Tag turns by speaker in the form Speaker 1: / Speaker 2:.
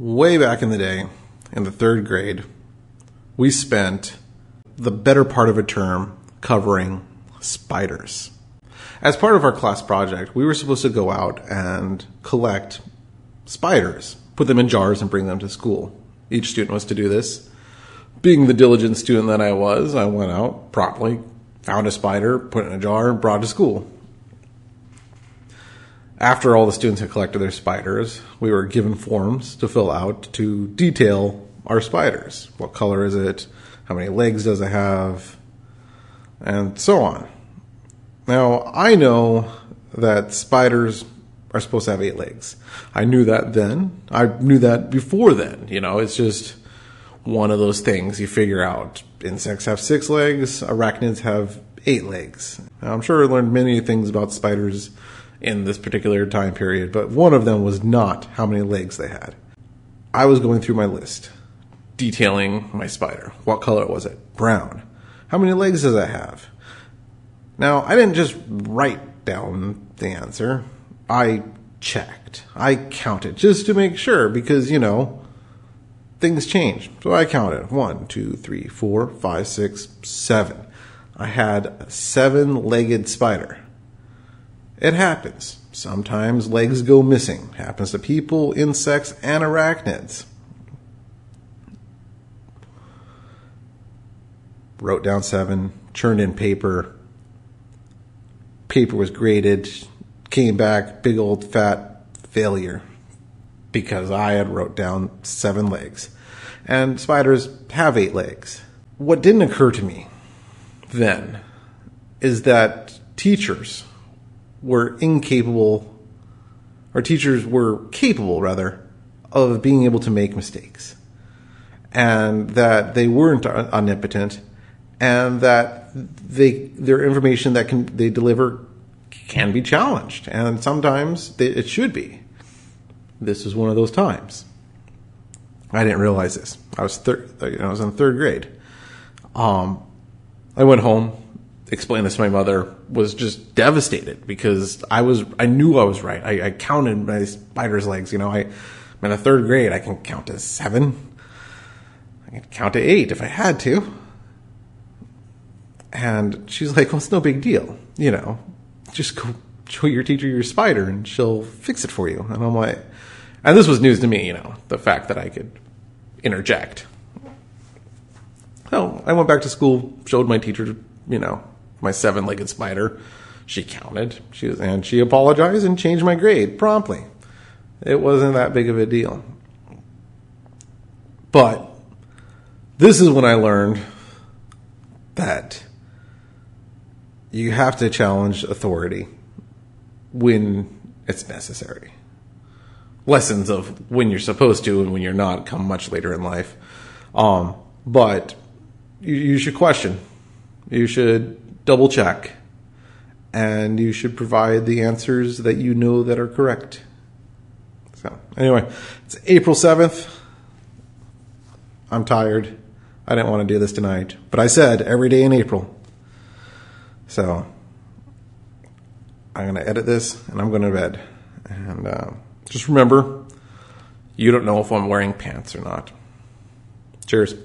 Speaker 1: Way back in the day, in the third grade, we spent the better part of a term covering spiders. As part of our class project, we were supposed to go out and collect spiders, put them in jars and bring them to school. Each student was to do this. Being the diligent student that I was, I went out promptly, found a spider, put it in a jar, and brought it to school. After all the students had collected their spiders, we were given forms to fill out to detail our spiders. What color is it? How many legs does it have? And so on. Now, I know that spiders are supposed to have 8 legs. I knew that then. I knew that before then. It's just one of those things you figure out. Insects have 6 legs. Arachnids have 8 legs. Now, I'm sure I learned many things about spiders in this particular time period, but one of them was not how many legs they had. I was going through my list, detailing my spider. What color was it? Brown. How many legs does it have? Now, I didn't just write down the answer. I checked. I counted just to make sure because, things change. So I counted 1, 2, 3, 4, 5, 6, 7. I had a 7-legged spider. It happens. Sometimes legs go missing. It happens to people, insects, and arachnids. Wrote down 7, churned in paper. Paper was graded, came back, big old fat failure because I had wrote down 7 legs. And spiders have 8 legs. What didn't occur to me then is that teachers were capable, of being able to make mistakes. And that they weren't omnipotent, and that their information that they deliver can be challenged. And sometimes it should be. This is one of those times. I didn't realize this. I was in 3rd grade. I went home, explained this to my mother, was just devastated because I knew I was right. I counted my spider's legs. I'm in the 3rd grade. I can count to 7. I can count to 8 if I had to. And she's like, well, it's no big deal. Just go show your teacher your spider and she'll fix it for you. And I'm like, and this was news to me, the fact that I could interject. So I went back to school, showed my teacher, my 7-legged spider. She counted, and she apologized and changed my grade promptly. It wasn't that big of a deal. But this is when I learned that you have to challenge authority when it's necessary. Lessons of when you're supposed to and when you're not come much later in life. But you should question. You should double check. And you should provide the answers that you know that are correct. So, anyway, it's April 7th. I'm tired. I didn't want to do this tonight. But I said every day in April. So, I'm going to edit this and I'm going to bed. And just remember, you don't know if I'm wearing pants or not. Cheers.